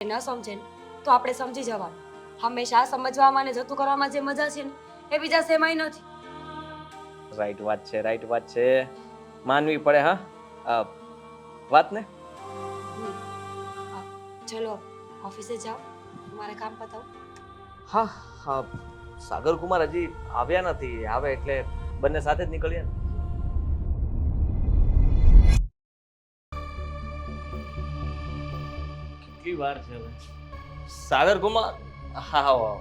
ન સમજે ને તો આપણે સમજી જવાનું. હંમેશા સમજવામાં ને જતું કરવામાં જે મજા છે ને એ બીજા શેમાંય નથી. રાઈટ વાત છે. માનવી પડે હા વાત ને. ચલો ઓફિસે જાઓ, મારે કામ પતાવો. હા હા, સાગર કુમાર હજી આવ્યા નથી. આવે એટલે બંને સાથે જ નીકળીએ ને. કેટલી વાર છે હવે? સાગર કુમાર, હા હા,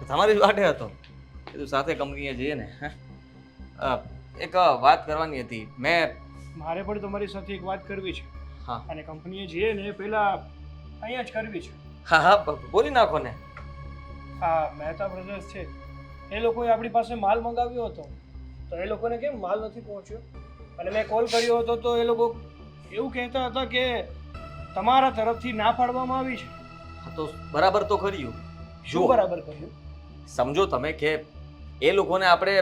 તમારી જ વાટે હતો. કીધું સાથે કંપનીએ જઈએ ને. એક વાત કરવાની હતી. મારે પણ તમારી સાથે એક વાત કરવી છે. હા અને કંપનીએ જઈએ ને પહેલા અહીંયા જ કરવી છે. હા હા, બોલી નાખો ને. આ મહેતા બ્રધર્સ છે, એ લોકોએ આપણી પાસે માલ મંગાવ્યો હતો, તો એ લોકોને કેમ માલ નથી પહોંચ્યો? અને મેં કોલ કર્યો હતો તો એ લોકો એવું કહેતા હતા કે તમારા તરફથી ના પાડવામાં આવી છે. હા તો બરાબર તો કર્યું. શું બરાબર કર્યું? સમજો તમે કે એ લોકોને આપણે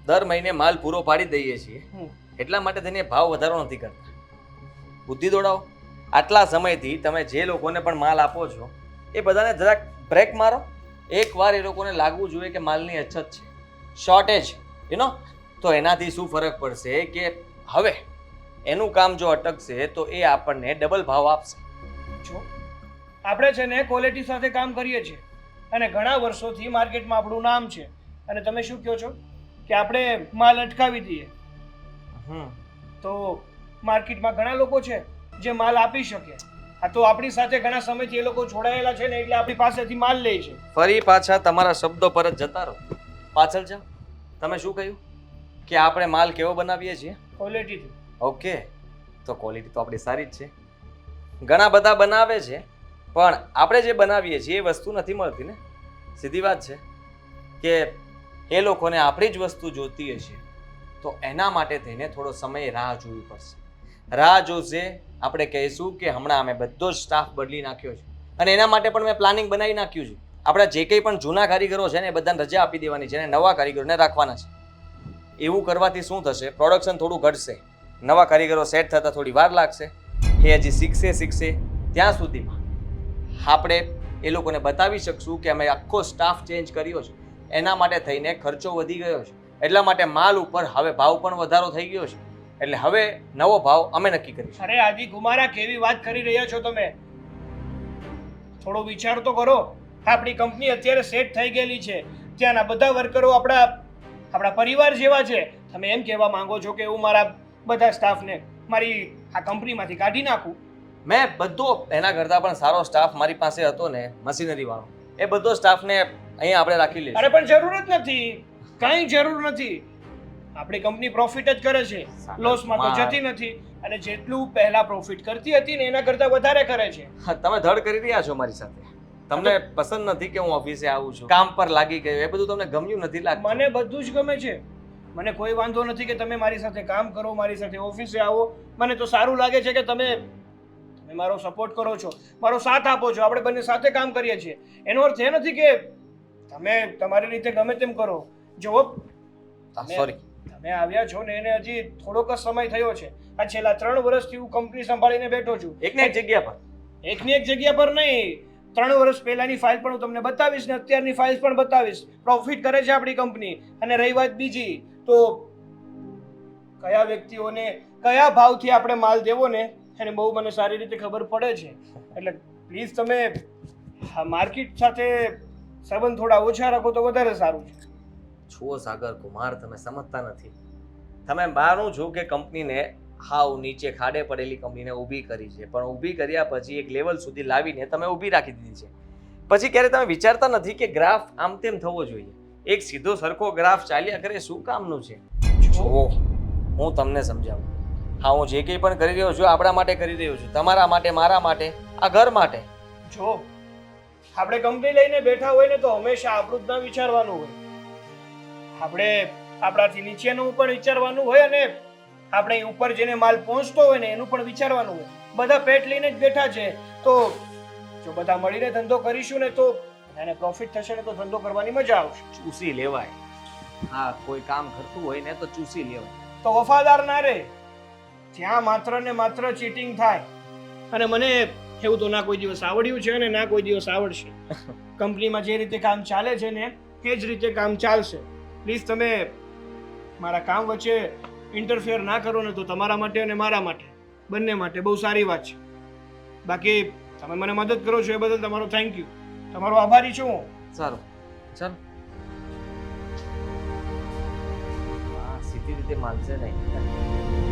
દર મહિને માલ પૂરો પાડી દઈએ છીએ, એટલા માટે તેને ભાવ વધારો નથી કરતા. બુદ્ધિ દોડાવો. આટલા સમયથી તમે જે લોકોને પણ માલ આપો છો એ બધાને જરાક બ્રેક મારો. એકવાર એ લોકોને લાગવું જોઈએ કે માલની અછત છે, શોર્ટેજ, તો એનાથી શું ફરક પડશે કે હવે એનું કામ જો અટકશે તો એ આપણને ડબલ ભાવ આપશે. જો આપણે છે ને ક્વોલિટી સાથે કામ કરીએ છીએ અને ઘણા વર્ષોથી માર્કેટમાં આપણું નામ છે, અને તમે શું કહો છો કે આપણે માલ અટકાવી દઈએ? તો માર્કેટમાં ઘણા લોકો છે જે માલ આપી શકે. આ તો આપણી સાથે ઘણા સમયથી એ લોકો જોડાયેલા છે ને, એટલે આપણી પાસેથી માલ લે છે. ફરી પાછા તમારા શબ્દો પર જ જતા રહો. પાછળ જાઓ. તમે શું કહ્યું કે આપણે માલ કેવો બનાવીએ છીએ? ક્વોલિટીથી. ઓકે, તો ક્વોલિટી તો આપણી સારી જ છે. ઘણા બધા બનાવે છે, પણ આપણે જે બનાવીએ છીએ એ વસ્તુ નથી મળતી ને. સીધી વાત છે કે એ લોકોને આપણી જ વસ્તુ જોતી હશે તો એના માટે થઈને થોડો સમય રાહ જોવી પડશે. રાહ જોશે, આપણે કહીશું કે હમણાં અમે બધો જ સ્ટાફ બદલી નાખ્યો છે, અને એના માટે પણ મેં પ્લાનિંગ બનાવી નાખ્યું છે. આપણા જે કંઈ પણ જૂના કારીગરો છે ને એ બધાને રજા આપી દેવાની છે અને નવા કારીગરોને રાખવાના છે. એવું કરવાથી શું થશે? પ્રોડક્શન થોડું ઘટશે, નવા કારીગરો સેટ થતાં થોડી વાર લાગશે, એ હજી શીખશે. ત્યાં સુધીમાં આપણે એ લોકોને બતાવી શકશું કે અમે આખો સ્ટાફ ચેન્જ કર્યો છે. એના માટે થઈને ખર્ચો વધી ગયો છે, એટલા માટે માલ ઉપર હવે ભાવ પણ વધારો થઈ ગયો છે. એટલે હવે નવો ભાવ અમે નક્કી કરીશું. અરે આદિ કુમારા, કેવી વાત કરી રહ્યા છો તમે? થોડો વિચાર તો કરો. આપણી કંપની અત્યારે સેટ થઈ ગયેલી છે, ત્યાંના બધા વર્કરો આપણા પરિવાર જેવા છે. તમે એમ કહેવા માંગો છો કે હું મારા બધા સ્ટાફને મારી આ કંપનીમાંથી કાઢી નાખું? મેં બધો એના કરતાં પણ સારો સ્ટાફ મારી પાસે હતો ને, મશીનરી વાળો, એ બધો સ્ટાફને અહીંયા આપણે રાખી લઈશું. અરે પણ જરૂર જ નથી, કાંઈ જરૂર નથી. આપણી કંપની પ્રોફિટ જ કરે છે, લોસમાં તો જતી નથી. અને જેટલું પહેલા પ્રોફિટ કરતી હતી ને એના કરતાં વધારે કરે છે. તમે ધડ કરી રહ્યા છો મારી સાથે. તમને પસંદ નથી કે હું ઓફિસે આવું છું, કામ પર લાગી ગયો, એ બધું તમને ગમ્યું નથી લાગતું? મને બધું જ ગમે છે. મને કોઈ વાંધો નથી કે તમે મારી સાથે કામ કરો, મારી સાથે ઓફિસે આવો. મને તો સારું લાગે છે કે તમે મારો સપોર્ટ કરો છો, મારો સાથ આપો છો. આપણે બંને સાથે કામ કરીએ છીએ. એનો અર્થ એ નથી કે તમે તમારી રીતે ગમે તેમ કરો. જો સોરી, તમે આવ્યા છો ને એને હજી થોડોક જ સમય થયો છે. આ છેલ્લા 3 વર્ષથી હું કંપની સંભાળીને બેઠો છું. એકની એક જગ્યા પર નહીં, 3 વર્ષ પહેલાની ફાઇલ પણ હું તમને બતાવીશ ને અત્યારની ફાઇલ્સ પણ બતાવીશ. પ્રોફિટ કરે છે આપણી કંપની. અને રહી વાત બીજી, તો કયા વ્યક્તિઓને કયા ભાવથી આપણે માલ દેવો ને એને બહુ મને સારી રીતે ખબર પડે છે. એટલે પ્લીઝ તમે માર્કેટ સાથે સંબંધ થોડા ઓછા રાખો તો વધારે સારું છે. જુઓ સાગર કુમાર, તમે સમજતા નથી. તમે માનું છો કે કંપનીને હાવ નીચે ખાડે પડેલી કંપનીને ઊભી કરી છે, પણ ઊભી કર્યા પછી એક લેવલ સુધી લાવીને તમે ઊભી રાખી દીધી છે. પછી ક્યારે તમે વિચારતા નથી કે ગ્રાફ આમ તેમ થવો જોઈએ? એક સીધો સરખો ગ્રાફ ચાલ્યા કરે શું કામનું છે? જુઓ, હું તમને સમજાવું. હા, હું જે કંઈ પણ કરી રહ્યો છું આપણા માટે કરી રહ્યો છું, તમારા માટે, મારા માટે, આ ઘર માટે. જો આપણે કંપની લઈને બેઠા હોય ને તો હંમેશા આપણું જ ના વિચારવાનું હોય. આપણે આપણાથી નીચેનું પણ વિચારવાનું હોય અને આપણે ઉપર જેને માલ પહોંચતો હોય ને એનું પણ વિચારવાનું હોય. બધા પેટ લઈને જ બેઠા છે, તો જો બધા મળીને ધંધો કરીશું ને તો બધાને પ્રોફિટ થશે ને તો ધંધો કરવાની મજા આવશે. ચૂસી લેવાય. હા, કોઈ કામ કરતું હોય ને તો ચૂસી લેવાય. તો વફાદાર ના રહે. જ્યાં માત્ર ને માત્ર ચીટિંગ થાય. અને મને એવું તો ના કોઈ દિવસ આવડ્યું છે અને ના કોઈ દિવસ આવડશે. કંપનીમાં જે રીતે કામ ચાલે છે ને એ જ રીતે કામ ચાલશે. પ્લીઝ તમે મારા કામ વચ્ચે ઇન્ટરફિયર ના કરો ને તો તમારા માટે અને મારા માટે બંને માટે બહુ સારી વાત છે. બાકી તમે મને મદદ કરો છો એ બદલ તમારો થેન્ક યુ, તમારો આભારી છું હું. સારું ચાલ. હા સીધી રીતે માનશે નહીં.